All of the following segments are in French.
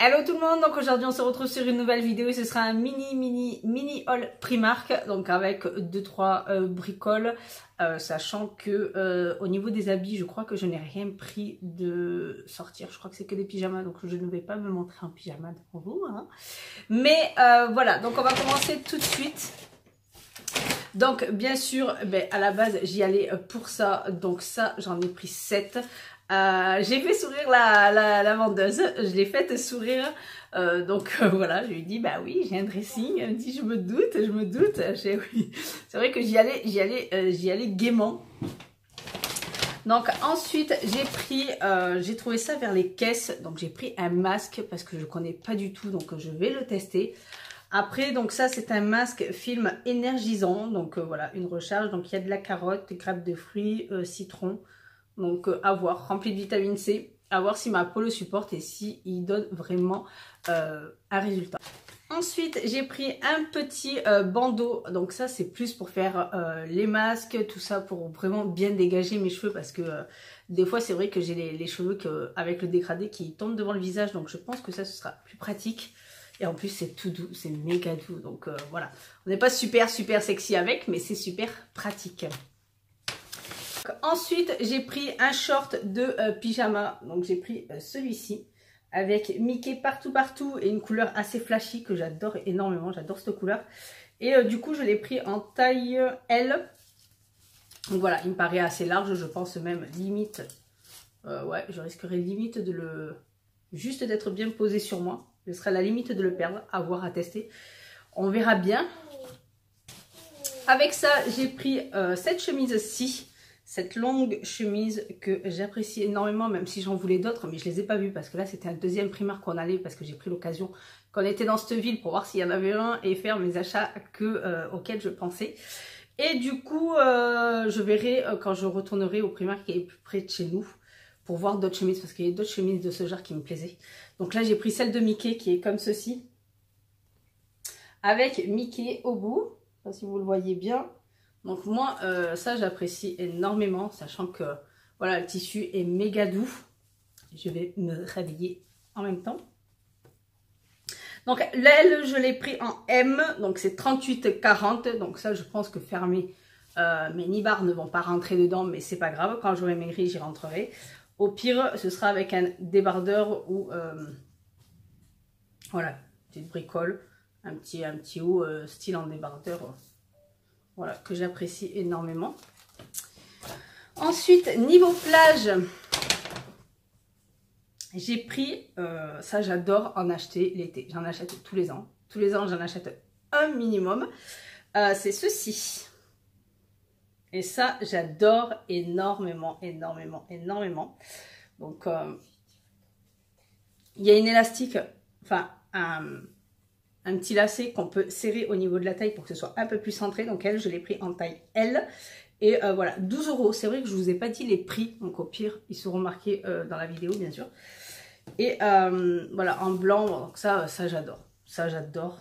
Hello tout le monde, donc aujourd'hui on se retrouve sur une nouvelle vidéo et ce sera un mini haul Primark, donc avec 2-3 bricoles, sachant que au niveau des habits je crois que je n'ai rien pris de sortir, je crois que c'est que des pyjamas, donc je ne vais pas me montrer en pyjama devant vous, hein. Mais voilà, donc on va commencer tout de suite. Donc bien sûr, à la base j'y allais pour ça, donc ça j'en ai pris 7. J'ai fait sourire la vendeuse, je l'ai faite sourire, voilà, je lui ai dit bah oui j'ai un dressing, elle me dit je me doute, oui. C'est vrai que j'y allais gaiement. Donc ensuite j'ai trouvé ça vers les caisses, donc j'ai pris un masque parce que je connais pas du tout, donc je vais le tester. Après, donc ça c'est un masque film énergisant, donc voilà, une recharge, donc il y a de la carotte, grappe de fruits, citron. Donc à voir, rempli de vitamine C, à voir si ma peau le supporte et si il donne vraiment un résultat. Ensuite j'ai pris un petit bandeau, donc ça c'est plus pour faire les masques, tout ça pour vraiment bien dégager mes cheveux parce que des fois c'est vrai que j'ai les cheveux avec le dégradé qui tombent devant le visage, donc je pense que ça ce sera plus pratique. Et en plus c'est tout doux, c'est méga doux, donc voilà. On n'est pas super sexy avec, mais c'est super pratique. Ensuite, j'ai pris un short de pyjama, donc j'ai pris celui-ci avec Mickey partout et une couleur assez flashy que j'adore énormément, j'adore cette couleur. Et du coup, je l'ai pris en taille L. Donc voilà, il me paraît assez large, je pense même limite, ouais, je risquerais limite de juste d'être bien posé sur moi. Ce serait la limite de le perdre, à voir, à tester. On verra bien. Avec ça, j'ai pris cette chemise-ci. Cette longue chemise que j'apprécie énormément, même si j'en voulais d'autres, mais je les ai pas vues parce que là c'était un deuxième Primark qu'on allait parce que j'ai pris l'occasion qu'on était dans cette ville pour voir s'il y en avait un et faire mes achats auxquels je pensais. Et du coup, je verrai quand je retournerai au Primark qui est plus près de chez nous pour voir d'autres chemises parce qu'il y a d'autres chemises de ce genre qui me plaisaient. Donc là j'ai pris celle de Mickey qui est comme ceci avec Mickey au bout, je sais pas si vous le voyez bien. Donc moi, ça j'apprécie énormément, sachant que voilà, le tissu est méga doux. Je vais me réveiller en même temps. Donc l'aile, je l'ai pris en M, donc c'est 38-40. Donc ça, je pense que fermé, mes nibards ne vont pas rentrer dedans, mais c'est pas grave. Quand j'aurai maigri, j'y rentrerai. Au pire, ce sera avec un débardeur ou voilà, petite bricole, un petit haut style en débardeur. Voilà, que j'apprécie énormément. Ensuite, niveau plage, j'ai pris, ça j'adore en acheter l'été. J'en achète tous les ans. Tous les ans, j'en achète un minimum. C'est ceci. Et ça, j'adore énormément. Donc, il y a une élastique, enfin, un petit lacet qu'on peut serrer au niveau de la taille pour que ce soit un peu plus centré. Donc elle, je l'ai pris en taille L. Et voilà, 12 €. C'est vrai que je ne vous ai pas dit les prix. Donc au pire, ils seront marqués dans la vidéo, bien sûr. Et voilà, en blanc, donc ça j'adore. Ça, j'adore.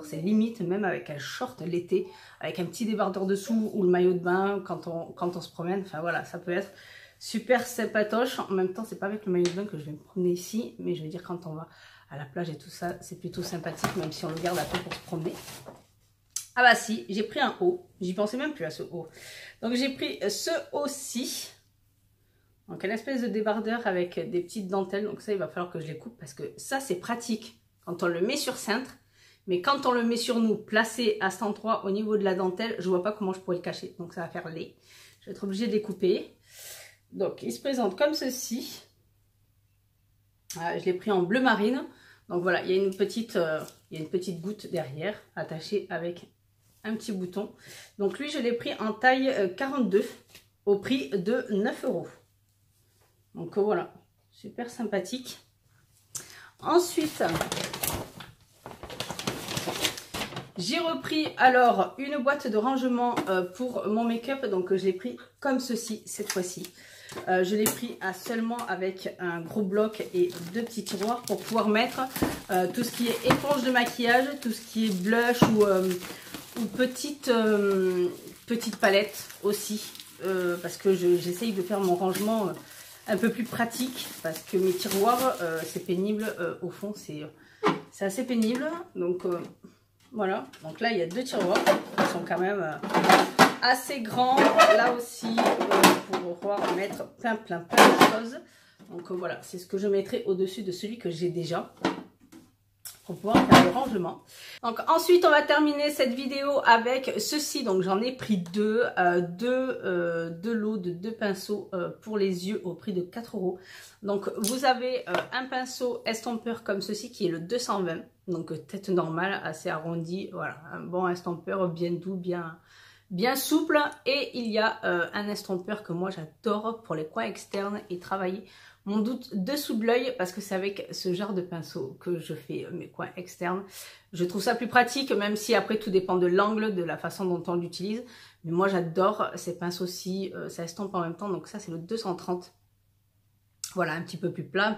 C'est limite, même avec un short l'été, avec un petit débardeur dessous ou le maillot de bain quand on se promène. Enfin voilà, ça peut être super sympatoche. En même temps, c'est pas avec le maillot de bain que je vais me promener ici. Mais je veux dire, quand on va à la plage et tout ça, c'est plutôt sympathique, même si on le garde après pour se promener. Ah bah si, j'ai pris un haut. J'y pensais même plus à ce haut. Donc j'ai pris ce haut-ci. Donc une espèce de débardeur avec des petites dentelles. Donc ça, il va falloir que je les coupe parce que ça, c'est pratique quand on le met sur cintre. Mais quand on le met sur nous, placé à cet endroit au niveau de la dentelle, je vois pas comment je pourrais le cacher. Donc ça va faire laid. Je vais être obligée de les couper. Donc il se présente comme ceci. Je l'ai pris en bleu marine. Donc voilà, il y a une petite goutte derrière, attachée avec un petit bouton. Donc lui, je l'ai pris en taille 42, au prix de 9 €. Donc voilà, super sympathique. Ensuite, j'ai repris alors une boîte de rangement pour mon make-up. Donc je l'ai pris comme ceci cette fois-ci. Je l'ai pris seulement avec un gros bloc et 2 petits tiroirs pour pouvoir mettre tout ce qui est éponge de maquillage, tout ce qui est blush ou petite palette aussi. Parce que j'essaye de faire mon rangement un peu plus pratique parce que mes tiroirs, c'est pénible. Au fond, c'est assez pénible. Donc voilà. Donc là, il y a 2 tiroirs qui sont quand même assez grands. Là aussi, pour pouvoir mettre plein de choses. Donc voilà, c'est ce que je mettrai au-dessus de celui que j'ai déjà. Pour pouvoir faire le rangement. Donc ensuite on va terminer cette vidéo avec ceci. Donc j'en ai pris deux lots de 2 pinceaux pour les yeux au prix de 4 €. Donc vous avez un pinceau estompeur comme ceci qui est le 220. Donc tête normale, assez arrondie. Voilà, un bon estompeur bien doux, bien souple. Et il y a un estompeur que moi j'adore pour les coins externes et travailler mon doute dessous de l'œil parce que c'est avec ce genre de pinceau que je fais mes coins externes. Je trouve ça plus pratique, même si après tout dépend de l'angle, de la façon dont on l'utilise. Mais moi j'adore ces pinceaux-ci, ça estompe en même temps. Donc ça c'est le 230. Voilà, un petit peu plus plat,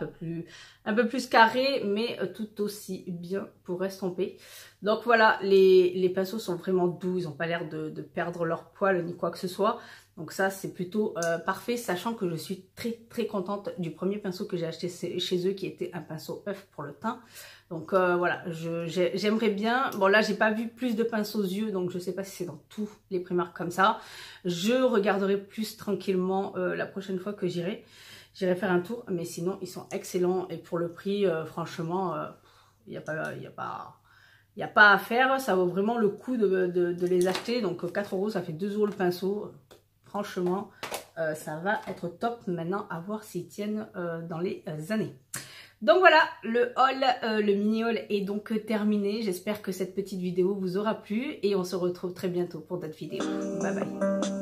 un peu plus carré, mais tout aussi bien pour estomper. Donc voilà, les pinceaux sont vraiment doux, ils n'ont pas l'air de perdre leur poil ni quoi que ce soit. Donc ça, c'est plutôt parfait, sachant que je suis très contente du premier pinceau que j'ai acheté chez eux, qui était un pinceau œuf pour le teint. Donc voilà, j'aimerais bien. Bon là, j'ai pas vu plus de pinceaux aux yeux, donc je sais pas si c'est dans tous les Primark comme ça. Je regarderai plus tranquillement la prochaine fois que j'irai. J'irai faire un tour, mais sinon ils sont excellents et pour le prix, franchement, il n'y a pas à faire. Ça vaut vraiment le coup de les acheter. Donc 4 €, ça fait 2 € le pinceau. Franchement, ça va être top maintenant à voir s'ils tiennent dans les années. Donc voilà, le haul, le mini haul est donc terminé. J'espère que cette petite vidéo vous aura plu et on se retrouve très bientôt pour d'autres vidéos. Bye bye.